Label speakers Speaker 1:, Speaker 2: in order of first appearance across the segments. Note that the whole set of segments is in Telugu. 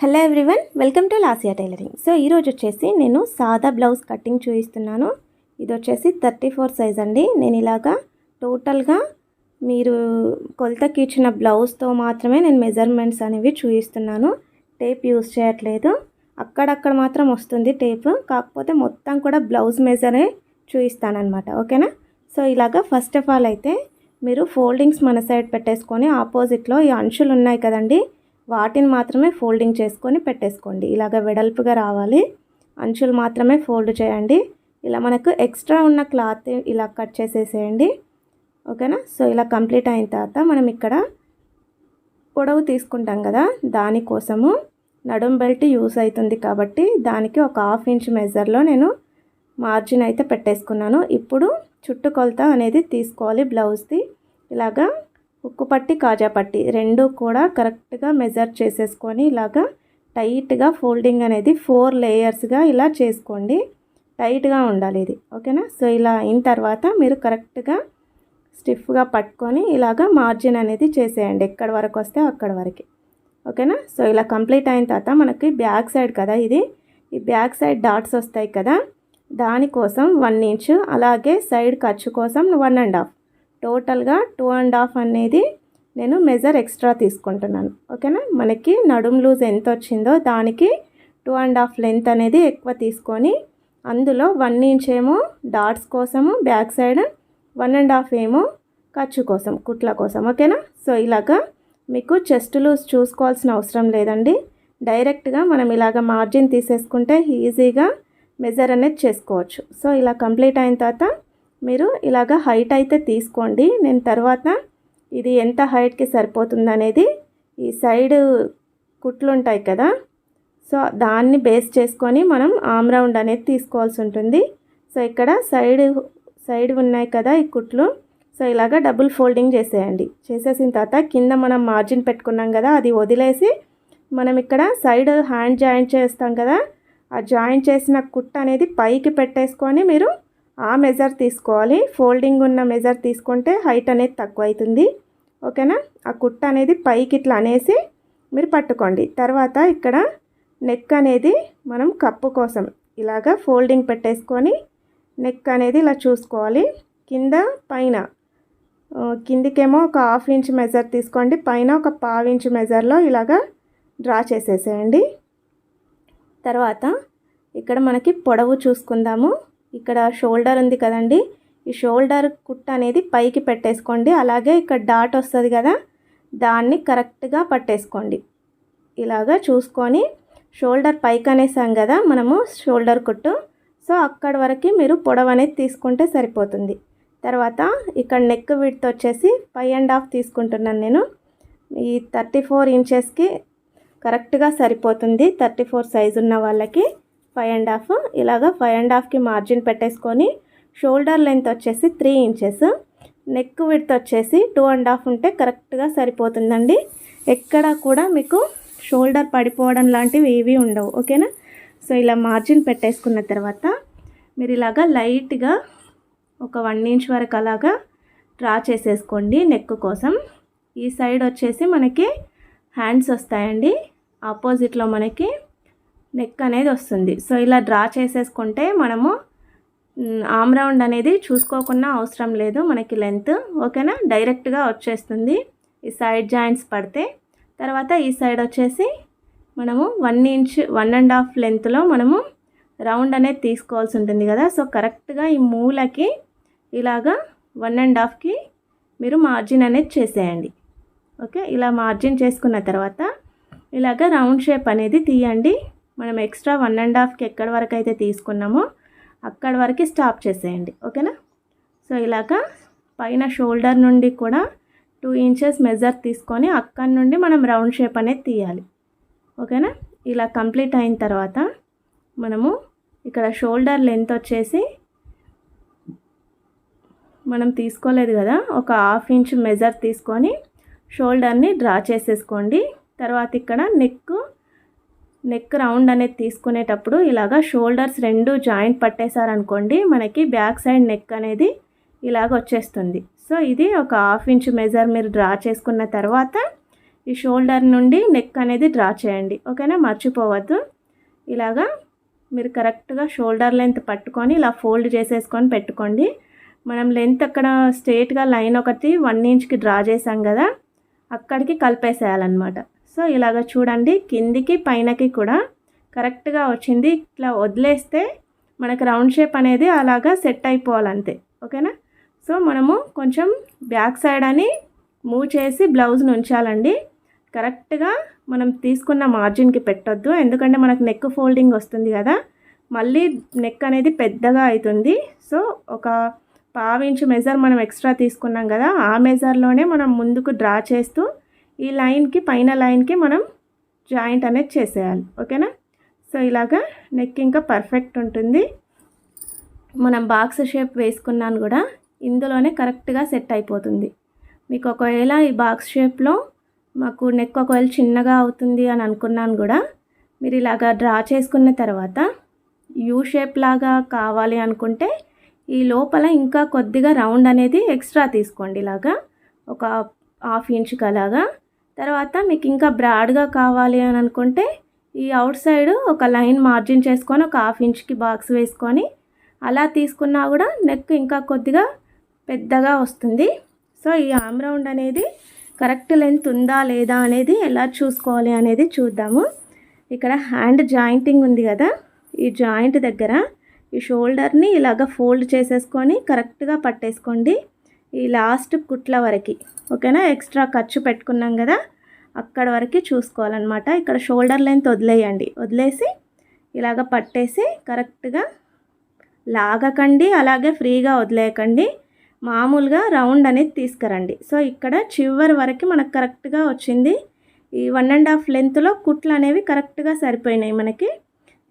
Speaker 1: హలో ఎవ్రీవన్, వెల్కమ్ టు లాసియా టైలరింగ్. సో ఈరోజు వచ్చేసి నేను సాదా బ్లౌజ్ కటింగ్ చూపిస్తున్నాను. ఇది వచ్చేసి 34 సైజ్ అండి. నేను ఇలాగా టోటల్గా మీరు కొలతకి ఇచ్చిన బ్లౌజ్తో మాత్రమే నేను మెజర్మెంట్స్ అనేవి చూపిస్తున్నాను. టేప్ యూజ్ చేయట్లేదు. అక్కడక్కడ మాత్రం వస్తుంది టేప్, కాకపోతే మొత్తం కూడా బ్లౌజ్ మెజరే చూపిస్తానమాట. ఓకేనా? సో ఇలాగా ఫస్ట్ ఆఫ్ ఆల్ అయితే మీరు ఫోల్డింగ్స్ మన సైడ్ పెట్టేసుకొని ఆపోజిట్లో ఈ అంచులు ఉన్నాయి కదండి, వాటిని మాత్రమే ఫోల్డింగ్ చేసుకొని పెట్టేసుకోండి. ఇలాగ వెడల్పుగా రావాలి, అంచులు మాత్రమే ఫోల్డ్ చేయండి. ఇలా మనకు ఎక్స్ట్రా ఉన్న క్లాత్ ఇలా కట్ చేసేసేయండి. ఓకేనా? సో ఇలా కంప్లీట్ అయిన తర్వాత మనం ఇక్కడ పొడవు తీసుకుంటాం కదా, దానికోసము నడుం బెల్ట్ యూస్ అవుతుంది కాబట్టి దానికి ఒక 1/2 ఇంచ్ మెజర్లో నేను మార్జిన్ అయితే పెట్టేసుకున్నాను. ఇప్పుడు చుట్టుకొలత అనేది తీసుకోవాలి బ్లౌజ్ది. ఇలాగా ఉక్కు పట్టి కాజా పట్టి రెండు కూడా కరెక్ట్గా మెజర్ చేసేసుకొని ఇలాగా టైట్గా ఫోల్డింగ్ అనేది 4 లేయర్స్గా ఇలా చేసుకోండి. టైట్గా ఉండాలి ఇది. ఓకేనా? సో ఇలా అయిన తర్వాత మీరు కరెక్ట్గా స్టిఫ్గా పట్టుకొని ఇలాగా మార్జిన్ అనేది చేసేయండి, ఎక్కడి వరకు వస్తే అక్కడి వరకు. ఓకేనా? సో ఇలా కంప్లీట్ అయిన తర్వాత మనకి బ్యాక్ సైడ్ కదా ఇది, ఈ బ్యాక్ సైడ్ డాట్స్ వస్తాయి కదా, దానికోసం 1 ఇంచ్, అలాగే సైడ్ ఖర్చు కోసం 1.5, టోటల్గా 2.5 అనేది నేను మెజర్ ఎక్స్ట్రా తీసుకుంటున్నాను. ఓకేనా? మనకి నడుం లూజ్ ఎంత వచ్చిందో దానికి 2.5 లెంత్ అనేది ఎక్కువ తీసుకొని అందులో 1 ఇంచ్ ఏమో డాట్స్ కోసము బ్యాక్ సైడ్, 1.5 ఏమో ఖర్చు కోసం కుట్ల కోసం. ఓకేనా? సో ఇలాగా మీకు చెస్ట్ లూజ్ చూసుకోవాల్సిన అవసరం లేదండి. డైరెక్ట్గా మనం ఇలాగ మార్జిన్ తీసేసుకుంటే ఈజీగా మెజర్ అనేది చేసుకోవచ్చు. సో ఇలా కంప్లీట్ అయిన తర్వాత మీరు ఇలాగ హైట్ అయితే తీసుకోండి. నేను తర్వాత ఇది ఎంత హైట్కి సరిపోతుంది అనేది ఈ సైడ్ కుట్లు ఉంటాయి కదా, సో దాన్ని బేస్ చేసుకొని మనం ఆమ్ రౌండ్ అనేది తీసుకోవాల్సి ఉంటుంది. సో ఇక్కడ సైడ్ ఉన్నాయి కదా ఈ కుట్లు, సో ఇలాగ డబుల్ ఫోల్డింగ్ చేసేయండి. చేసేసిన తర్వాత కింద మనం మార్జిన్ పెట్టుకున్నాం కదా, అది వదిలేసి మనం ఇక్కడ సైడ్ హ్యాండ్ జాయింట్ చేస్తాం కదా, ఆ జాయింట్ చేసిన కుట్ అనేది పైకి పెట్టేసుకొని మీరు ఆ మెజర్ తీసుకోవాలి. ఫోల్డింగ్ ఉన్న మెజర్ తీసుకుంటే హైట్ అనేది తక్కువ అవుతుంది. ఓకేనా? ఆ కుట్ట అనేది పైకి ఇట్లా అనేసి మీరు పట్టుకోండి. తర్వాత ఇక్కడ నెక్ అనేది మనం కప్పు కోసం ఇలాగా ఫోల్డింగ్ పెట్టేసుకొని నెక్ అనేది ఇలా చూసుకోవాలి. కింద పైన కిందికేమో ఒక 1/2 ఇంచ్ మెజర్ తీసుకోండి, పైన ఒక 1/4 ఇంచ్ మెజర్లో ఇలాగా డ్రా చేసేసేయండి. తర్వాత ఇక్కడ మనకి పొడవు చూసుకుందాము. ఇక్కడ షోల్డర్ ఉంది కదండి, ఈ షోల్డర్ కుట్ అనేది పైకి పెట్టేసుకోండి. అలాగే ఇక్కడ డాట్ వస్తుంది కదా, దాన్ని కరెక్ట్గా పట్టేసుకోండి. ఇలాగా చూసుకొని షోల్డర్ పైకి అనేసాం కదా మనము షోల్డర్ కుట్టు, సో అక్కడి వరకు మీరు పొడవు అనేది తీసుకుంటే సరిపోతుంది. తర్వాత ఇక్కడ నెక్ విడ్త్ వచ్చేసి 5.5 తీసుకుంటున్నాను నేను. ఈ 34 ఇంచెస్కి కరెక్ట్గా సరిపోతుంది. 34 సైజు ఉన్న వాళ్ళకి 5.5. ఇలాగా 5.5కి మార్జిన్ పెట్టేసుకొని షోల్డర్ లెంత్ వచ్చేసి 3 ఇంచెస్, నెక్ విడ్త్ వచ్చేసి 2.5 ఉంటే కరెక్ట్గా సరిపోతుందండి. ఎక్కడ కూడా మీకు షోల్డర్ పడిపోవడం లాంటివి ఏవి ఉండవు. ఓకేనా? సో ఇలా మార్జిన్ పెట్టేసుకున్న తర్వాత మీరు ఇలాగా లైట్గా ఒక 1 ఇంచ్ వరకు అలాగా డ్రా చేసేసుకోండి నెక్ కోసం. ఈ సైడ్ వచ్చేసి మనకి హ్యాండ్స్ వస్తాయండి, ఆపోజిట్లో మనకి నెక్ అనేది వస్తుంది. సో ఇలా డ్రా చేసేసుకుంటే మనము ఆమ్ రౌండ్ అనేది చూసుకోకుండా అవసరం లేదు మనకి లెంత్. ఓకేనా? డైరెక్ట్గా వచ్చేస్తుంది ఈ సైడ్ జాయింట్స్ పడితే. తర్వాత ఈ సైడ్ వచ్చేసి మనము 1 ఇంచ్ 1.5 లెంత్లో మనము రౌండ్ అనేది తీసుకోవాల్సి ఉంటుంది కదా, సో కరెక్ట్గా ఈ మూలకి ఇలాగా 1.5కి మీరు మార్జిన్ అనేది చేసేయండి. ఓకే? ఇలా మార్జిన్ చేసుకున్న తర్వాత ఇలాగ రౌండ్ షేప్ అనేది తీయండి. మనం ఎక్స్ట్రా 1.5కి ఎక్కడి వరకు అయితే తీసుకున్నామో అక్కడి వరకు స్టాప్ చేసేయండి. ఓకేనా? సో ఇలాగా పైన షోల్డర్ నుండి కూడా 2 ఇంచెస్ మెజర్ తీసుకొని అక్కడి నుండి మనం రౌండ్ షేప్ అనేది తీయాలి. ఓకేనా? ఇలా కంప్లీట్ అయిన తర్వాత మనము ఇక్కడ షోల్డర్ లెంత్ వచ్చేసి మనం తీసుకోలేదు కదా, ఒక 1/2 ఇంచ్ మెజర్ తీసుకొని షోల్డర్ని డ్రా చేసేసుకోండి. తర్వాత ఇక్కడ నెక్ రౌండ్ అనేది తీసుకునేటప్పుడు ఇలాగా షోల్డర్స్ రెండు జాయింట్ పట్టేశారనుకోండి, మనకి బ్యాక్ సైడ్ నెక్ అనేది ఇలాగ వచ్చేస్తుంది. సో ఇది ఒక 1/2 ఇంచ్ మెజర్ మీరు డ్రా చేసుకున్న తర్వాత ఈ షోల్డర్ నుండి నెక్ అనేది డ్రా చేయండి. ఓకేనా, మర్చిపోవద్దు. ఇలాగా మీరు కరెక్ట్గా షోల్డర్ లెంత్ పట్టుకొని ఇలా ఫోల్డ్ చేసేసుకొని పెట్టుకోండి. మనం లెంత్ అక్కడ స్ట్రేట్గా లైన్ ఒకటి 1 ఇంచ్కి డ్రా చేసాం కదా, అక్కడికి కలిపేసేయాలన్నమాట. సో ఇలాగ చూడండి, కిందికి పైనకి కూడా కరెక్ట్గా వచ్చింది. ఇట్లా వదిలేస్తే మనకు రౌండ్ షేప్ అనేది అలాగా సెట్ అయిపోవాలంతే. ఓకేనా, సో మనము కొంచెం బ్యాక్ సైడ్ అని మూవ్ చేసి బ్లౌజ్ను ఉంచాలండి. కరెక్ట్గా మనం తీసుకున్న మార్జిన్కి పెట్టొద్దు, ఎందుకంటే మనకు నెక్ ఫోల్డింగ్ వస్తుంది కదా, మళ్ళీ నెక్ అనేది పెద్దగా అవుతుంది. సో ఒక 1/2 ఇంచ్ మెజర్ మనం ఎక్స్ట్రా తీసుకున్నాం కదా, ఆ మెజర్లోనే మనం ముందుకు డ్రా చేస్తూ ఈ లైన్కి పైన లైన్కి మనం జాయింట్ అనేది చేసేయాలి. ఓకేనా, సో ఇలాగా నెక్ ఇంకా పర్ఫెక్ట్ ఉంటుంది. మనం బాక్స్ షేప్ వేసుకున్నాను కూడా ఇందులోనే కరెక్ట్గా సెట్ అయిపోతుంది. మీకు ఒకవేళ ఈ బాక్స్ షేప్లో మాకు నెక్ ఒకవేళ చిన్నగా అవుతుంది అని అనుకున్నాను కూడా, మీరు ఇలాగా డ్రా చేసుకున్న తర్వాత యూ షేప్ లాగా కావాలి అనుకుంటే ఈ లోపల ఇంకా కొద్దిగా రౌండ్ అనేది ఎక్స్ట్రా తీసుకోండి. ఇలాగా ఒక 1/2 ఇంచ్కి అలాగా. తర్వాత మీకు ఇంకా బ్రాడ్గా కావాలి అని అనుకుంటే ఈ అవుట్ సైడ్ ఒక లైన్ మార్జిన్ చేసుకొని ఒక 1/2 ఇంచ్కి బాక్స్ వేసుకొని అలా తీసుకున్నా కూడా నెక్ ఇంకా కొద్దిగా పెద్దగా వస్తుంది. సో ఈ ఆర్మ్ రౌండ్ అనేది కరెక్ట్ లెంత్ ఉందా లేదా అనేది ఎలా చూసుకోవాలి అనేది చూద్దాము. ఇక్కడ హ్యాండ్ జాయింటింగ్ ఉంది కదా, ఈ జాయింట్ దగ్గర ఈ షోల్డర్ని ఇలాగ ఫోల్డ్ చేసేసుకొని కరెక్ట్గా పట్టేసుకోండి ఈ లాస్ట్ కుట్ల వరకు. ఓకేనా, ఎక్స్ట్రా ఖర్చు పెట్టుకున్నాం కదా అక్కడ వరకు చూసుకోవాలన్నమాట. ఇక్కడ షోల్డర్ లెంత్ వదిలేయండి, వదిలేసి ఇలాగ పట్టేసి కరెక్ట్గా లాగకండి, అలాగే ఫ్రీగా వదిలేయకండి, మామూలుగా రౌండ్ అనేది తీసుకురండి. సో ఇక్కడ చివరి వరకు మనకు కరెక్ట్గా వచ్చింది. ఈ 1.5 లెంత్లో కుట్లు అనేవి కరెక్ట్గా సరిపోయినాయి మనకి.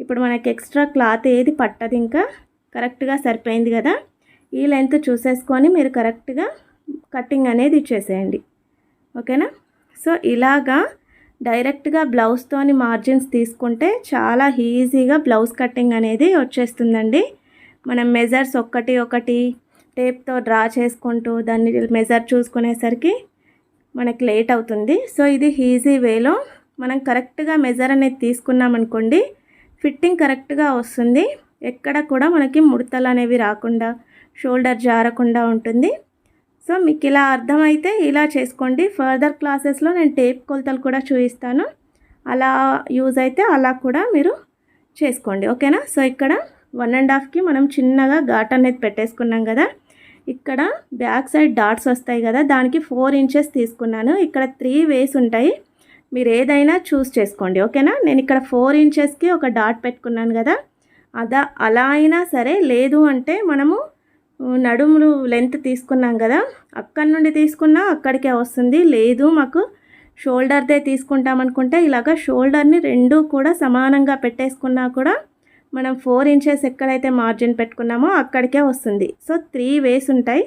Speaker 1: ఇప్పుడు మనకి ఎక్స్ట్రా క్లాత్ ఏది పట్టదు, ఇంకా కరెక్ట్గా సరిపోయింది కదా. ఈ లెంత్ చూసేసుకొని మీరు కరెక్ట్గా కటింగ్ అనేది ఇచ్చేసేయండి. ఓకేనా, సో ఇలాగా డైరెక్ట్గా బ్లౌజ్తోని మార్జిన్స్ తీసుకుంటే చాలా ఈజీగా బ్లౌజ్ కటింగ్ అనేది వచ్చేస్తుందండి. మనం మెజర్స్ ఒకటి టేప్తో డ్రా చేసుకుంటూ దాన్ని మెజర్ చూసుకునేసరికి మనకి లేట్ అవుతుంది. సో ఇది ఈజీ వేలో మనం కరెక్ట్గా మెజర్ అనేది తీసుకున్నాం అనుకోండి, ఫిట్టింగ్ కరెక్ట్గా వస్తుంది. ఎక్కడ కూడా మనకి ముడతలు అనేవి రాకుండా, షోల్డర్ జారకుండా ఉంటుంది. సో మీకు ఇలా అర్థమైతే ఇలా చేసుకోండి. ఫర్దర్ క్లాసెస్లో నేను టేప్ కొలతలు కూడా చూపిస్తాను, అలా యూజ్ అయితే అలా కూడా మీరు చేసుకోండి. ఓకేనా, సో ఇక్కడ 1.5కి మనం చిన్నగా ఘాట్ అనేది పెట్టేసుకున్నాం కదా, ఇక్కడ బ్యాక్ సైడ్ డాట్స్ వస్తాయి కదా, దానికి 4 ఇంచెస్ తీసుకున్నాను. ఇక్కడ 3 వేస్ ఉంటాయి, మీరు ఏదైనా చూస్ చేసుకోండి. ఓకేనా, నేను ఇక్కడ 4 ఇంచెస్కి ఒక డాట్ పెట్టుకున్నాను కదా, అలా అయినా సరే, లేదు అంటే మనము నడుములు లెంత్ తీసుకున్నాం కదా, అక్కడి నుండి తీసుకున్నా అక్కడికే వస్తుంది. లేదు మాకు షోల్డర్దే తీసుకుంటాం అనుకుంటే ఇలాగ షోల్డర్ని 2 కూడా సమానంగా పెట్టేసుకున్నా కూడా మనం 4 ఇంచెస్ ఎక్కడైతే మార్జిన్ పెట్టుకున్నామో అక్కడికే వస్తుంది. సో 3 వేస్ ఉంటాయి,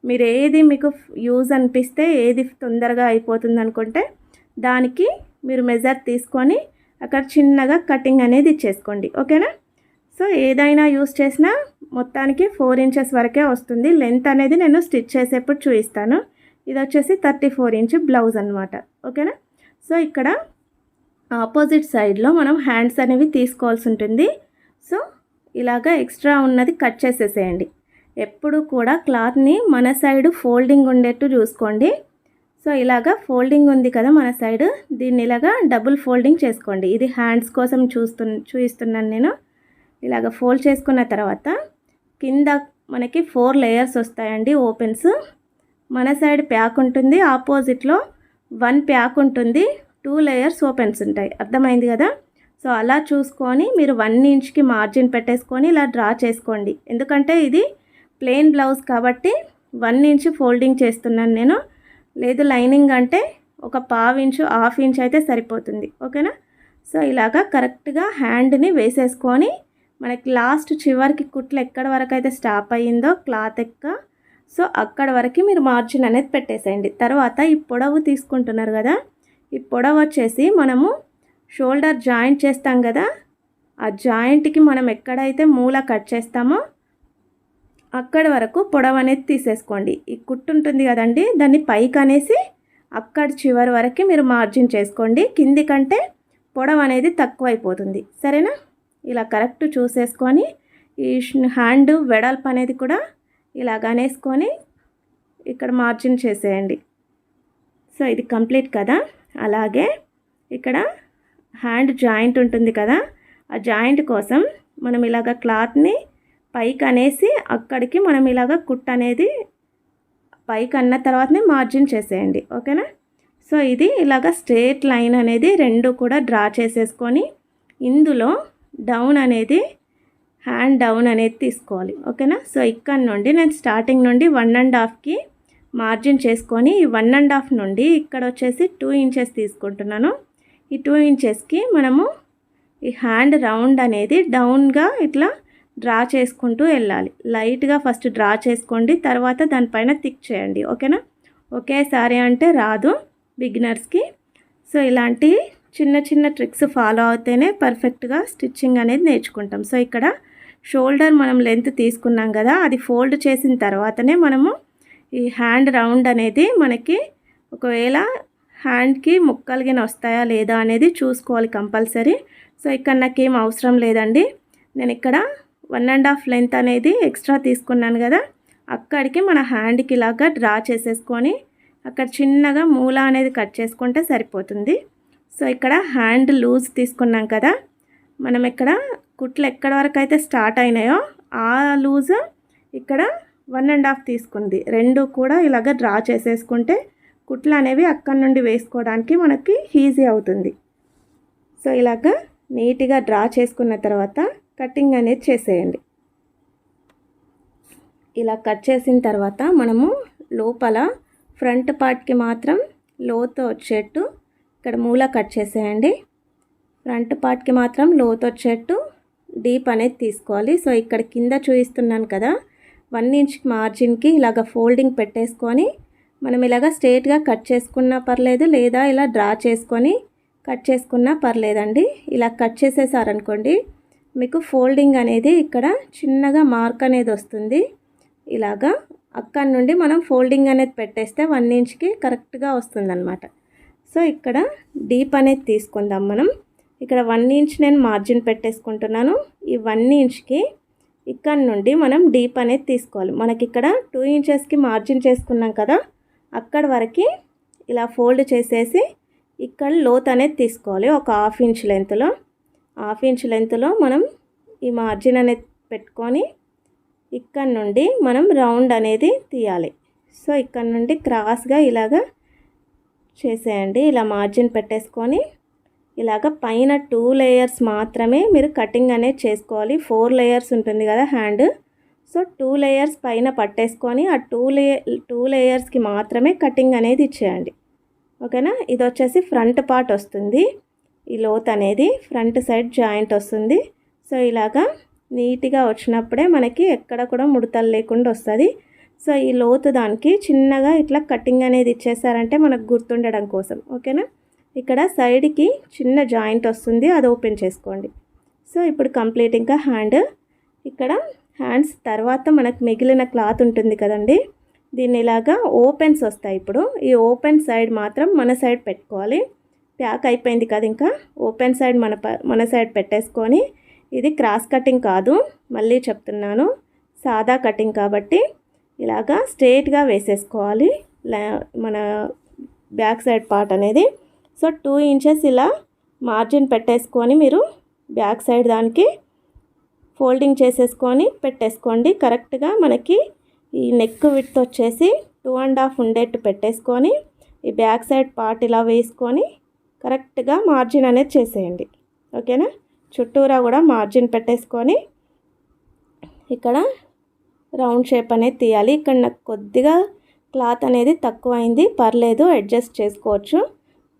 Speaker 1: మీరు ఏది మీకు యూజ్ అనిపిస్తే, ఏది తొందరగా అయిపోతుంది అనుకుంటే దానికి మీరు మెజర్ తీసుకొని అక్కడ చిన్నగా కటింగ్ అనేది ఇచ్చేసుకోండి. ఓకేనా, సో ఏదైనా యూజ్ చేసినా మొత్తానికి 4 ఇంచెస్ వరకే వస్తుంది. లెంత్ అనేది నేను స్టిచ్ చేసేప్పుడు చూపిస్తాను. ఇది వచ్చేసి 34 ఇంచ్ బ్లౌజ్ అనమాట. ఓకేనా, సో ఇక్కడ ఆపోజిట్ సైడ్లో మనం హ్యాండ్స్ అనేవి తీసుకోవాల్సి ఉంటుంది. సో ఇలాగా ఎక్స్ట్రా ఉన్నది కట్ చేసేసేయండి. ఎప్పుడు కూడా క్లాత్ని మన సైడ్ ఫోల్డింగ్ ఉండేట్టు చూసుకోండి. సో ఇలాగా ఫోల్డింగ్ ఉంది కదా మన సైడ్, దీన్ని ఇలాగా డబుల్ ఫోల్డింగ్ చేసుకోండి. ఇది హ్యాండ్స్ కోసం చూపిస్తున్నాను నేను. ఇలాగ ఫోల్డ్ చేసుకున్న తర్వాత కింద మనకి 4 లేయర్స్ వస్తాయండి ఓపెన్స్. మన సైడ్ ప్యాక్ ఉంటుంది, ఆపోజిట్లో 1 ప్యాక్ ఉంటుంది, 2 లేయర్స్ ఓపెన్స్ ఉంటాయి. అర్థమైంది కదా. సో అలా చూసుకొని మీరు 1 ఇంచ్కి మార్జిన్ పెట్టేసుకొని ఇలా డ్రా చేసుకోండి. ఎందుకంటే ఇది ప్లెయిన్ బ్లౌజ్ కాబట్టి 1 ఇంచ్ ఫోల్డింగ్ చేస్తున్నాను నేను. లేదు లైనింగ్ అంటే ఒక 1/2 ఇంచు 1/2 ఇంచ్ అయితే సరిపోతుంది. ఓకేనా, సో ఇలాగా కరెక్ట్గా హ్యాండ్ని వేసేసుకొని మనకి లాస్ట్ చివరికి కుట్లు ఎక్కడ వరకు అయితే స్టాప్ అయ్యిందో క్లాత్ సో అక్కడ వరకు మీరు మార్జిన్ అనేది పెట్టేసేయండి. తర్వాత ఈ పొడవు తీసుకుంటున్నారు కదా, ఈ పొడవు వచ్చేసి మనము షోల్డర్ జాయింట్ చేస్తాం కదా, ఆ జాయింట్కి మనం ఎక్కడైతే మూల కట్ చేస్తామో అక్కడి వరకు పొడవు అనేది తీసేసుకోండి. ఈ కుట్టు ఉంటుంది కదండి, దాన్ని పైకి అనేసి అక్కడ చివరి వరకు మీరు మార్జిన్ చేసుకోండి. కింది కంటే పొడవు అనేది తక్కువైపోతుంది. సరేనా? ఇలా కరెక్ట్ చూసేసుకొని ఈ హ్యాండ్ వెడల్పు అనేది కూడా ఇలాగ అనేసుకొని ఇక్కడ మార్జిన్ చేసేయండి. సో ఇది కంప్లీట్ కదా. అలాగే ఇక్కడ హ్యాండ్ జాయింట్ ఉంటుంది కదా, ఆ జాయింట్ కోసం మనం ఇలాగ క్లాత్ని పైకి అనేసి అక్కడికి మనం ఇలాగ కుట్ అనేది పైకి అన్న తర్వాతనే మార్జిన్ చేసేయండి. ఓకేనా? సో ఇది ఇలాగ స్ట్రేట్ లైన్ అనేది రెండు కూడా డ్రా చేసేసుకొని ఇందులో డౌన్ అనేది హ్యాండ్ డౌన్ అనేది తీసుకోవాలి. ఓకేనా? సో ఇక్కడ నుండి నేను స్టార్టింగ్ నుండి 1.5కి మార్జిన్ చేసుకొని ఈ 1.5 నుండి ఇక్కడ వచ్చేసి 2 ఇంచెస్ తీసుకుంటున్నాను. ఈ 2 ఇంచెస్కి మనము ఈ హ్యాండ్ రౌండ్ అనేది డౌన్గా ఇట్లా డ్రా చేసుకుంటూ వెళ్ళాలి. లైట్గా ఫస్ట్ డ్రా చేసుకోండి, తర్వాత దానిపైన థిక్ చేయండి. ఓకేనా? ఒకేసారి అంటే రాదు బిగినర్స్కి. సో ఇలాంటి చిన్న చిన్న ట్రిక్స్ ఫాలో అవుతేనే పర్ఫెక్ట్గా స్టిచ్చింగ్ అనేది నేర్చుకుంటాం. సో ఇక్కడ షోల్డర్ మనం లెంత్ తీసుకున్నాం కదా, అది ఫోల్డ్ చేసిన తర్వాతనే మనము ఈ హ్యాండ్ రౌండ్ అనేది మనకి ఒకవేళ హ్యాండ్కి ముక్కలుగిన వస్తాయా లేదా అనేది చూసుకోవాలి కంపల్సరీ. సో ఇక్కడ నాకేం అవసరం లేదండి, నేను ఇక్కడ 1.5 లెంత్ అనేది ఎక్స్ట్రా తీసుకున్నాను కదా, అక్కడికి మన హ్యాండ్కి ఇలాగా డ్రా చేసేసుకొని అక్కడ చిన్నగా మూల అనేది కట్ చేసుకుంటే సరిపోతుంది. సో ఇక్కడ హ్యాండ్ లూజ్ తీసుకున్నాం కదా, మనం ఇక్కడ కుట్లు ఎక్కడి వరకు అయితే స్టార్ట్ అయినాయో ఆ లూజ్ ఇక్కడ 1.5 తీసుకుంది. రెండు కూడా ఇలాగ డ్రా చేసేసుకుంటే కుట్లు అనేవి అక్కడి నుండి వేసుకోవడానికి మనకి ఈజీ అవుతుంది. సో ఇలాగ నీట్గా డ్రా చేసుకున్న తర్వాత కటింగ్ అనేది చేసేయండి. ఇలా కట్ చేసిన తర్వాత మనము లోపల ఫ్రంట్ పార్ట్కి మాత్రం లోతు వచ్చేట్టు ఇక్కడ మూల కట్ చేసేయండి. ఫ్రంట్ పార్ట్కి మాత్రం లోతు వచ్చేట్టు డీప్ అనేది తీసుకోవాలి. సో ఇక్కడ కింద చూపిస్తున్నాను కదా, 1 ఇంచ్ మార్జిన్కి ఇలాగ ఫోల్డింగ్ పెట్టేసుకొని మనం ఇలాగ స్ట్రేట్గా కట్ చేసుకున్నా పర్లేదు, లేదా ఇలా డ్రా చేసుకొని కట్ చేసుకున్నా పర్లేదండి. ఇలా కట్ చేసేసారనుకోండి మీకు ఫోల్డింగ్ అనేది ఇక్కడ చిన్నగా మార్క్ అనేది వస్తుంది. ఇలాగా అక్కడి నుండి మనం ఫోల్డింగ్ అనేది పెట్టేస్తే 1 ఇంచ్కి కరెక్ట్గా వస్తుందన్నమాట. సో ఇక్కడ డీప్ అనేది తీసుకుందాం మనం. ఇక్కడ 1 ఇంచ్ నేను మార్జిన్ పెట్టేసుకుంటున్నాను. ఈ 1 ఇంచ్కి ఇక్కడ నుండి మనం డీప్ అనేది తీసుకోవాలి. మనకి ఇక్కడ 2 ఇంచెస్కి మార్జిన్ చేసుకున్నాం కదా, అక్కడ వరకు ఇలా ఫోల్డ్ చేసేసి ఇక్కడ లోత్ అనేది తీసుకోవాలి. ఒక 1/2 ఇంచ్ లెంత్లో 1/2 ఇంచ్ లెంత్లో మనం ఈ మార్జిన్ అనేది పెట్టుకొని ఇక్కడ నుండి మనం రౌండ్ అనేది తీయాలి. సో ఇక్కడ నుండి క్రాస్గా ఇలాగా చేసేయండి. ఇలా మార్జిన్ పెట్టేసుకొని ఇలాగ పైన 2 లేయర్స్ మాత్రమే మీరు కటింగ్ అనేది చేసుకోవాలి. 4 లేయర్స్ ఉంటుంది కదా హ్యాండ్, సో 2 లేయర్స్ పైన పట్టేసుకొని ఆ 2 లేయర్స్కి మాత్రమే కటింగ్ అనేది ఇచ్చేయండి. ఓకేనా? ఇది వచ్చేసి ఫ్రంట్ పార్ట్ వస్తుంది. ఈ లోత్ అనేది ఫ్రంట్ సైడ్ జాయింట్ వస్తుంది. సో ఇలాగా నీట్గా వచ్చినప్పుడే మనకి ఎక్కడ కూడా ముడతలు లేకుండా వస్తుంది. సో ఈ లోతు దానికి చిన్నగా ఇట్లా కటింగ్ అనేది ఇచ్చేసారంటే మనకు గుర్తుండడం కోసం. ఓకేనా? ఇక్కడ సైడ్కి చిన్న జాయింట్ వస్తుంది, అది ఓపెన్ చేసుకోండి. సో ఇప్పుడు కంప్లీట్ ఇంకా ఇక్కడ హ్యాండ్స్ తర్వాత మనకు మిగిలిన క్లాత్ ఉంటుంది కదండి, దీన్ని ఇలాగా ఓపెన్స్ వస్తాయి. ఇప్పుడు ఈ ఓపెన్ సైడ్ మాత్రం మన సైడ్ పెట్టుకోవాలి. ప్యాక్ అయిపోయింది కదా, ఇంకా ఓపెన్ సైడ్ మన సైడ్ పెట్టేసుకొని, ఇది క్రాస్ కటింగ్ కాదు, మళ్ళీ చెప్తున్నాను, సాదా కటింగ్ కాబట్టి ఇలాగా స్ట్రేట్గా వేసేసుకోవాలి మన బ్యాక్ సైడ్ పార్ట్ అనేది. సో 2 ఇంచెస్ ఇలా మార్జిన్ పెట్టేసుకొని మీరు బ్యాక్ సైడ్ దానికి ఫోల్డింగ్ చేసేసుకొని పెట్టేసుకోండి. కరెక్ట్గా మనకి ఈ నెక్ విడ్త్ వచ్చేసి 2.5 ఉండేట్టు పెట్టేసుకొని ఈ బ్యాక్ సైడ్ పార్ట్ ఇలా వేసుకొని కరెక్ట్గా మార్జిన్ అనేది చేసేయండి. ఓకేనా? చుట్టూరా కూడా మార్జిన్ పెట్టేసుకొని ఇక్కడ రౌండ్ షేప్ అనేది తీయాలి. ఇక్కడ నాకు కొద్దిగా క్లాత్ అనేది తక్కువైంది, పర్లేదు, అడ్జస్ట్ చేసుకోవచ్చు,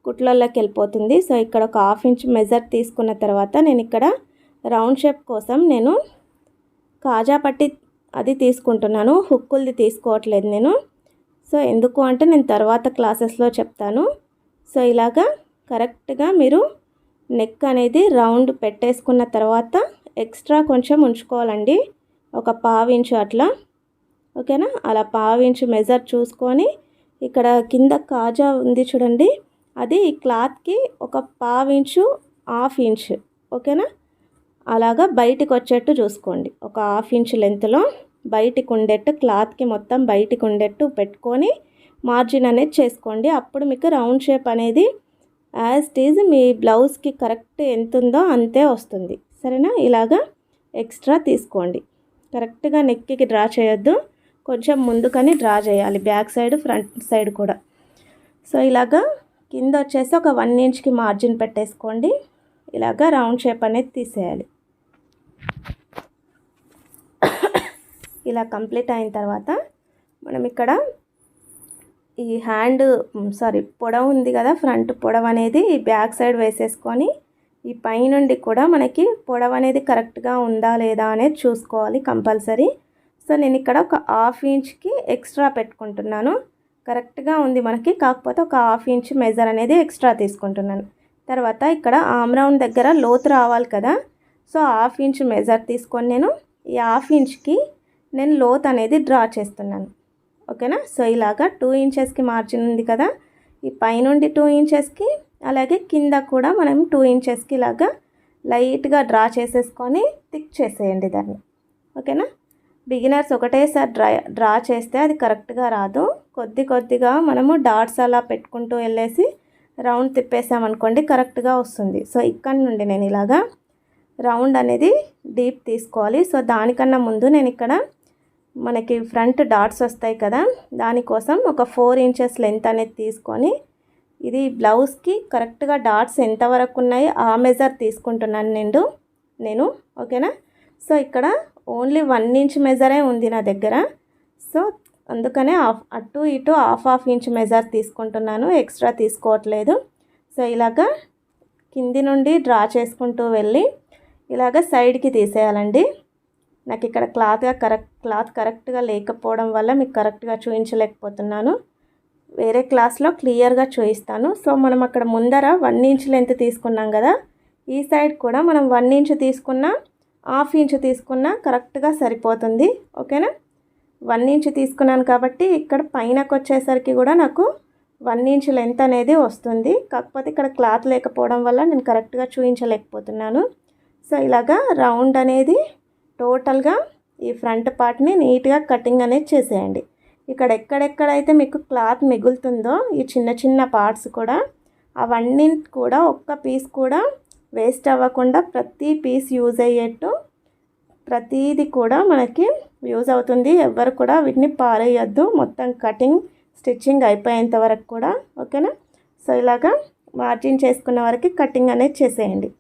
Speaker 1: కుట్లలోకి వెళ్ళిపోతుంది. సో ఇక్కడ ఒక 1/2 ఇంచ్ మెజర్ తీసుకున్న తర్వాత నేను ఇక్కడ రౌండ్ షేప్ కోసం నేను కాజా పట్టి అది తీసుకుంటున్నాను, హుక్కులది తీసుకోవట్లేదు నేను. సో ఎందుకు అంటే నేను తర్వాత క్లాసెస్లో చెప్తాను. సో ఇలాగా కరెక్ట్గా మీరు నెక్ అనేది రౌండ్ పెట్టేసుకున్న తర్వాత ఎక్స్ట్రా కొంచెం ఉంచుకోవాలండి, ఒక 1/2 ఇంచు అట్లా. ఓకేనా? అలా 1/2 ఇంచు మెజర్ చూసుకొని ఇక్కడ కింద కాజా ఉంది చూడండి, అది ఈ క్లాత్కి ఒక 1/2 ఇంచు 1/2 ఇంచ్, ఓకేనా, అలాగా బయటికి వచ్చేట్టు చూసుకోండి. ఒక 1/2 ఇంచ్ లెంత్లో బయటికి ఉండేట్టు, క్లాత్కి మొత్తం బయటికి ఉండేట్టు పెట్టుకొని మార్జిన్ అనేది చేసుకోండి. అప్పుడు మీకు రౌండ్ షేప్ అనేది యాజ్ ఇట్ ఈజ్ మీ బ్లౌజ్కి కరెక్ట్ ఎంత ఉందో అంతే వస్తుంది. సరేనా? ఇలాగా ఎక్స్ట్రా తీసుకోండి. కరెక్ట్గా నెక్కి డ్రా చేయొద్దు, కొంచెం ముందుకని డ్రా చేయాలి, బ్యాక్ సైడ్ ఫ్రంట్ సైడ్ కూడా. సో ఇలాగా కింద వచ్చేసి ఒక 1 ఇంచ్కి మార్జిన్ పెట్టేసుకోండి. ఇలాగా రౌండ్ షేప్ అనేది తీసేయాలి. ఇలా కంప్లీట్ అయిన తర్వాత మనం ఇక్కడ ఈ పొడవు ఉంది కదా, ఫ్రంట్ పొడవు అనేది ఈ బ్యాక్ సైడ్ వేసేసుకొని ఈ పైనుండి కూడా మనకి పొడవు అనేది కరెక్ట్గా ఉందా లేదా అనేది చూసుకోవాలి కంపల్సరీ. సో నేను ఇక్కడ ఒక 1/2 ఇంచ్కి ఎక్స్ట్రా పెట్టుకుంటున్నాను. కరెక్ట్గా ఉంది మనకి, కాకపోతే ఒక 1/2 ఇంచ్ మెజర్ అనేది ఎక్స్ట్రా తీసుకుంటున్నాను. తర్వాత ఇక్కడ ఆమ్ రౌండ్ దగ్గర లోతు రావాలి కదా, సో 1/2 ఇంచ్ మెజర్ తీసుకొని నేను ఈ 1/2 ఇంచ్కి నేను లోతు అనేది డ్రా చేస్తున్నాను. ఓకేనా? సో ఇలాగా 2 ఇంచెస్కి మార్జిన్ ఉంది కదా, ఈ పైనుండి 2 ఇంచెస్కి అలాగే కింద కూడా మనం 2 ఇంచెస్కి ఇలాగా లైట్గా డ్రా చేసేసుకొని థిక్ చేసేయండి దాన్ని. ఓకేనా? బిగినర్స్ ఒకటేసారి డ్రా చేస్తే అది కరెక్ట్గా రాదు. కొద్దిగా మనము డాట్స్ అలా పెట్టుకుంటూ వెళ్ళేసి రౌండ్ తిప్పేసామనుకోండి కరెక్ట్గా వస్తుంది. సో ఇక్కడ నుండి నేను ఇలాగా రౌండ్ అనేది డీప్ తీసుకోవాలి. సో దానికన్నా ముందు నేను ఇక్కడ మనకి ఫ్రంట్ డాట్స్ వస్తాయి కదా, దానికోసం ఒక 4 ఇంచెస్ లెంత్ అనేది తీసుకొని ఇది బ్లౌజ్కి కరెక్ట్గా డాట్స్ ఎంతవరకు ఉన్నాయి ఆ మెజర్ తీసుకుంటున్నాను నేను. ఓకేనా? సో ఇక్కడ ఓన్లీ 1 ఇంచ్ మెజరే ఉంది నా దగ్గర. సో అందుకనే అటు ఇటు 1/2 ఇంచ్ మెజర్ తీసుకుంటున్నాను, ఎక్స్ట్రా తీసుకోవట్లేదు. సో ఇలాగా కింది నుండి డ్రా చేసుకుంటూ వెళ్ళి ఇలాగ సైడ్కి తీసేయాలండి. నాకు ఇక్కడ క్లాత్ కరెక్ట్గా లేకపోవడం వల్ల మీకు కరెక్ట్గా చూపించలేకపోతున్నాను. వేరే క్లాస్లో క్లియర్గా చూపిస్తాను. సో మనం అక్కడ ముందర 1 ఇంచ్ లెంత్ తీసుకున్నాం కదా, ఈ సైడ్ కూడా మనం 1 ఇంచ్ తీసుకున్నా 1/2 ఇంచ్ తీసుకున్నా కరెక్ట్గా సరిపోతుంది. ఓకేనా? 1 ఇంచ్ తీసుకున్నాను కాబట్టి ఇక్కడ పైనకు వచ్చేసరికి కూడా నాకు 1 ఇంచ్ లెంత్ అనేది వస్తుంది. కాకపోతే ఇక్కడ క్లాత్ లేకపోవడం వల్ల నేను కరెక్ట్గా చూపించలేకపోతున్నాను. సో ఇలాగా రౌండ్ అనేది టోటల్గా ఈ ఫ్రంట్ పార్ట్ని నీట్గా కటింగ్ అనేది చేసేయండి. ఇక్కడ ఎక్కడెక్కడైతే మీకు క్లాత్ మిగులుతుందో ఈ చిన్న పార్ట్స్ కూడా అవన్నీ కూడా ఒక్క పీస్ కూడా వేస్ట్ అవ్వకుండా ప్రతి పీస్ యూజ్ అయ్యేట్టు ప్రతిదీ కూడా మనకి యూజ్ అవుతుంది. ఎవ్వరు కూడా వీటిని పారేయద్దు, మొత్తం కటింగ్ స్టిచ్చింగ్ అయిపోయేంత వరకు కూడా. ఓకేనా? సో ఇలాగా మార్జిన్ చేసుకున్న వరకు కటింగ్ అనేది చేసేయండి.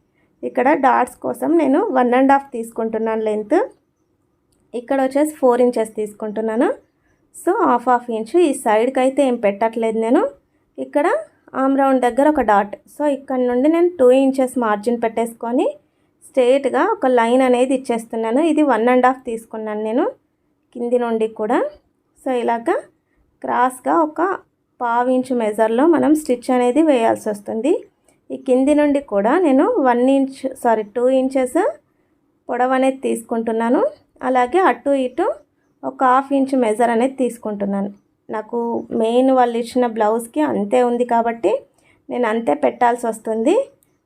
Speaker 1: ఇక్కడ డాట్స్ కోసం నేను 1.5 తీసుకుంటున్నాను లెంత్, ఇక్కడ వచ్చేసి 4 ఇంచెస్ తీసుకుంటున్నాను. సో 1/2 ఇంచ్ ఈ సైడ్కి అయితే ఏం పెట్టట్లేదు నేను. ఇక్కడ ఆమ్ రౌండ్ దగ్గర ఒక డాట్, సో ఇక్కడ నుండి నేను 2 ఇంచెస్ మార్జిన్ పెట్టేసుకొని స్ట్రేట్గా ఒక లైన్ అనేది ఇచ్చేస్తున్నాను. ఇది 1.5 తీసుకున్నాను నేను కింది నుండి కూడా. సో ఇలాగా క్రాస్గా ఒక 1/2 ఇంచ్ మెజర్లో మనం స్టిచ్ అనేది వేయాల్సి వస్తుంది. ఈ కింది నుండి కూడా నేను 2 ఇంచెస్ పొడవు అనేది తీసుకుంటున్నాను. అలాగే అటు ఇటు ఒక 1/2 ఇంచ్ మెజర్ అనేది తీసుకుంటున్నాను. నాకు మెయిన్ వాళ్ళు ఇచ్చిన బ్లౌజ్కి అంతే ఉంది కాబట్టి నేను అంతే పెట్టాల్సి వస్తుంది.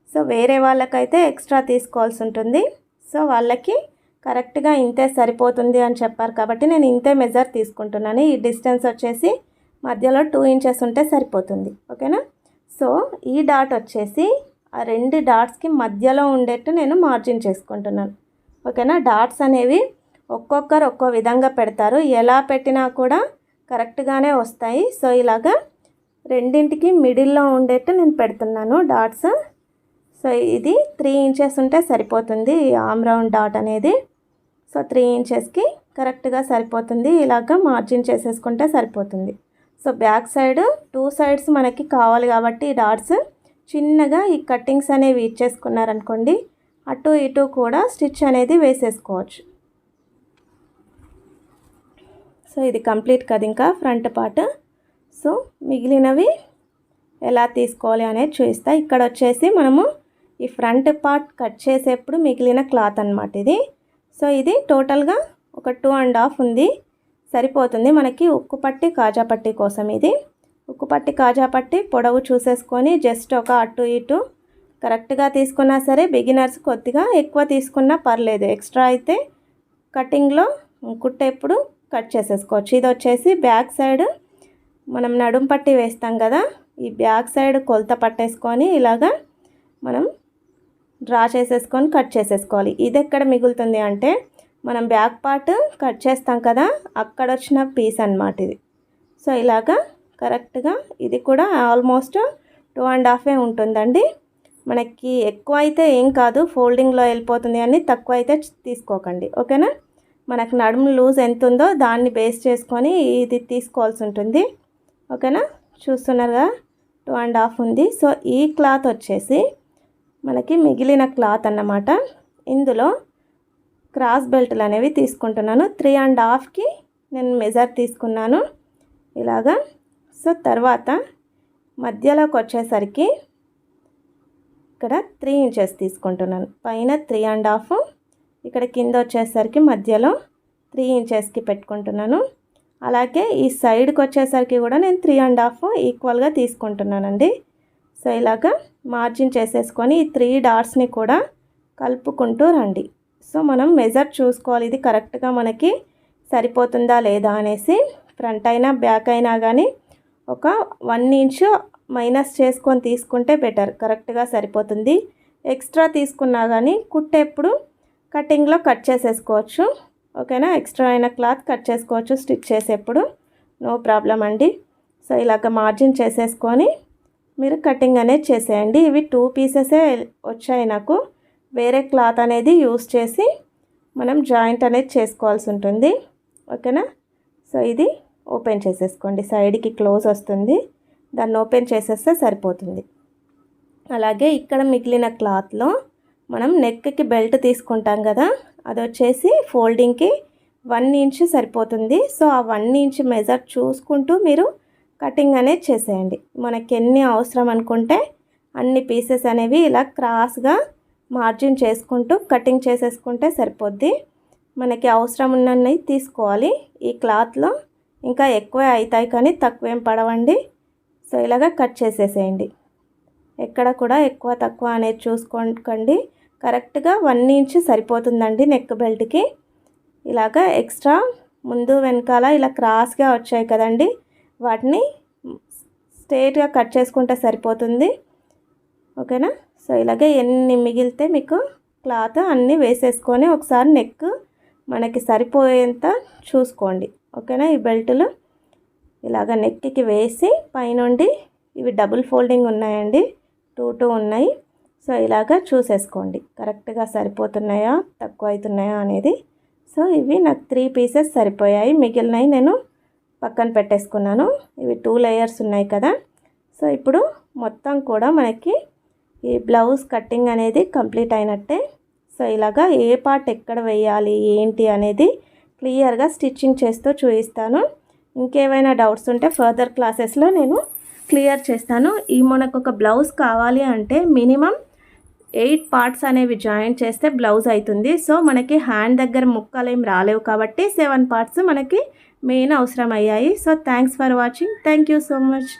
Speaker 1: సో వేరే వాళ్ళకైతే ఎక్స్ట్రా తీసుకోవాల్సి ఉంటుంది. సో వాళ్ళకి కరెక్ట్గా ఇంతే సరిపోతుంది అని చెప్పారు కాబట్టి నేను ఇంతే మెజర్ తీసుకుంటున్నాను. ఈ డిస్టెన్స్ వచ్చేసి మధ్యలో 2 ఇంచెస్ ఉంటే సరిపోతుంది. ఓకేనా? సో ఈ డాట్ వచ్చేసి ఆ 2 డాట్స్కి మధ్యలో ఉండేట్టు నేను మార్జిన్ చేసుకుంటున్నాను. ఓకేనా? డాట్స్ అనేవి ఒక్కొక్కరు ఒక్కో విధంగా పెడతారు, ఎలా పెట్టినా కూడా కరెక్ట్గానే వస్తాయి. సో ఇలాగా రెండింటికి మిడిల్లో ఉండేట్టు నేను పెడుతున్నాను డాట్స్. సో ఇది 3 ఇంచెస్ ఉంటే సరిపోతుంది ఈ ఆమ్ రౌండ్ డాట్ అనేది. సో 3 ఇంచెస్కి కరెక్ట్గా సరిపోతుంది. ఇలాగా మార్జిన్ చేసేసుకుంటే సరిపోతుంది. సో బ్యాక్ సైడ్ 2 సైడ్స్ మనకి కావాలి కాబట్టి ఈ డాట్స్ చిన్నగా ఈ కట్టింగ్స్ అనేవి ఇచ్చేసుకున్నారనుకోండి, అటు ఇటు కూడా స్టిచ్ అనేది వేసేసుకోవచ్చు. సో ఇది కంప్లీట్ కదా ఇంకా ఫ్రంట్ పార్ట్. సో మిగిలినవి ఎలా తీసుకోవాలి అనేది చూపిస్తా. ఇక్కడ వచ్చేసి మనము ఈ ఫ్రంట్ పార్ట్ కట్ చేసేప్పుడు మిగిలిన క్లాత్ అన్నమాట ఇది. సో ఇది టోటల్గా ఒక 2.5 ఉంది, సరిపోతుంది మనకి ఉక్కు పట్టి కాజా పట్టి కోసం ఇది. ఉక్కు పట్టి కాజా పట్టి పొడవు చూసేసుకొని జస్ట్ ఒక అటు ఇటు కరెక్ట్గా తీసుకున్నా సరే, బిగినర్స్ కొద్దిగా ఎక్కువ తీసుకున్నా పర్లేదు, ఎక్స్ట్రా అయితే కటింగ్లో కుట్టేప్పుడు కట్ చేసేసుకోవచ్చు. ఇది వచ్చేసి బ్యాక్ సైడ్ మనం నడుం పట్టి వేస్తాం కదా, ఈ బ్యాక్ సైడ్ కొలత పట్టేసుకొని ఇలాగా మనం డ్రా చేసేసుకొని కట్ చేసేసుకోవాలి. ఇది ఎక్కడ మిగులుతుంది అంటే మనం బ్యాక్ పార్ట్ కట్ చేస్తాం కదా, అక్కడ వచ్చిన పీస్ అన్నమాట ఇది. సో ఇలాగా కరెక్ట్గా ఇది కూడా ఆల్మోస్ట్ 2.5 ఉంటుందండి. మనకి ఎక్కువ అయితే ఏం కాదు, ఫోల్డింగ్లో వెళ్ళిపోతుంది అని తక్కువ అయితే తీసుకోకండి, ఓకేనా. మనకు నడుము లూజ్ ఎంత ఉందో దాన్ని బేస్ చేసుకొని ఇది తీసుకోవాల్సి ఉంటుంది, ఓకేనా. చూస్తున్నారుగా 2.5 ఉంది. సో ఈ క్లాత్ వచ్చేసి మనకి మిగిలిన క్లాత్ అన్నమాట. ఇందులో క్రాస్ బెల్ట్లు అనేవి తీసుకుంటున్నాను. 3.5కి నేను మెజర్ తీసుకున్నాను ఇలాగా. సో తర్వాత మధ్యలోకి వచ్చేసరికి ఇక్కడ 3 ఇంచెస్ తీసుకుంటున్నాను. పైన 3.5, ఇక్కడ కింద వచ్చేసరికి మధ్యలో 3 ఇంచెస్కి పెట్టుకుంటున్నాను. అలాగే ఈ సైడ్కి వచ్చేసరికి కూడా నేను 3.5 ఈక్వల్గా తీసుకుంటున్నానండి. సో ఇలాగా మార్జిన్ చేసేసుకొని ఈ 3 డాట్స్ని కూడా కలుపుకుంటూ రండి. సో మనం మెజర్ చూసుకోవాలి, ఇది కరెక్ట్గా మనకి సరిపోతుందా లేదా అనేసి. ఫ్రంట్ అయినా బ్యాక్ అయినా కానీ ఒక 1 ఇంచు మైనస్ చేసుకొని తీసుకుంటే బెటర్, కరెక్ట్గా సరిపోతుంది. ఎక్స్ట్రా తీసుకున్నా కానీ కుట్టేప్పుడు కటింగ్లో కట్ చేసేసుకోవచ్చు, ఓకేనా. ఎక్స్ట్రా అయిన క్లాత్ కట్ చేసుకోవచ్చు స్టిచ్ చేసేప్పుడు, నో ప్రాబ్లం అండి. సో ఇలాగ మార్జిన్ చేసేసుకొని మీరు కటింగ్ అనేది చేసేయండి. ఇవి 2 పీసెసే వచ్చాయి నాకు, వేరే క్లాత్ అనేది యూస్ చేసి మనం జాయింట్ అనేది చేసుకోవాల్సి ఉంటుంది, ఓకేనా. సో ఇది ఓపెన్ చేసేసుకోండి, సైడ్కి క్లోజ్ వస్తుంది, దాన్ని ఓపెన్ చేసేస్తే సరిపోతుంది. అలాగే ఇక్కడ మిగిలిన క్లాత్లో మనం నెక్కి బెల్ట్ తీసుకుంటాం కదా, అది వచ్చేసి ఫోల్డింగ్కి 1 ఇంచ్ సరిపోతుంది. సో ఆ 1 ఇంచ్ మెజర్ చూసుకుంటూ మీరు కటింగ్ అనేది చేసేయండి. మనకి ఎన్ని అవసరం అనుకుంటే అన్ని పీసెస్ అనేవి ఇలా క్రాస్గా మార్జిన్ చేసుకుంటూ కటింగ్ చేసేసుకుంటే సరిపోద్ది. మనకి అవసరం ఉన్నవి తీసుకోవాలి. ఈ క్లాత్లో ఇంకా ఎక్కువ అవుతాయి కానీ తక్కువేం పడవండి. సో ఇలాగ కట్ చేసేసేయండి, ఎక్కడ కూడా ఎక్కువ తక్కువ అనేది చూసుకోకండి. కరెక్ట్గా 1 ఇంచ్ సరిపోతుందండి నెక్ బెల్ట్కి. ఇలాగ ఎక్స్ట్రా ముందు వెనకాల ఇలా క్రాస్గా వచ్చాయి కదండి, వాటిని స్ట్రైట్గా కట్ చేసుకుంటే సరిపోతుంది, ఓకేనా. సో ఇలాగే ఎన్ని మిగిలితే మీకు క్లాత్ అన్నీ వేసేసుకొని ఒకసారి నెక్ మనకి సరిపోయేంత చూసుకోండి, ఓకేనా. ఈ బెల్టులు ఇలాగ నెక్కి వేసి పైనుండి ఇవి డబుల్ ఫోల్డింగ్ ఉన్నాయండి, 2 ఉన్నాయి. సో ఇలాగ చూసేసుకోండి కరెక్ట్గా సరిపోతున్నాయా తక్కువ అవుతున్నాయా అనేది. సో ఇవి నాకు 3 పీసెస్ సరిపోయాయి, మిగిలినవి నేను పక్కన పెట్టేసుకున్నాను. ఇవి 2 లేయర్స్ ఉన్నాయి కదా. సో ఇప్పుడు మొత్తం కూడా మనకి ఈ బ్లౌజ్ కటింగ్ అనేది కంప్లీట్ అయినట్టే. సో ఇలాగా ఏ పార్ట్ ఎక్కడ వేయాలి ఏంటి అనేది క్లియర్గా స్టిచ్చింగ్ చేస్తూ చూపిస్తాను. ఇంకేమైనా డౌట్స్ ఉంటే ఫర్దర్ క్లాసెస్లో నేను క్లియర్ చేస్తాను. ఈ మనకు ఒక బ్లౌజ్ కావాలి అంటే మినిమం 8 పార్ట్స్ అనేవి జాయిన్ చేస్తే బ్లౌజ్ అవుతుంది. సో మనకి హ్యాండ్ దగ్గర ముక్కలు ఏం రాలేవు కాబట్టి 7 పార్ట్స్ మనకి మెయిన్ అవసరం అయ్యాయి. So thanks for watching, thank you so much.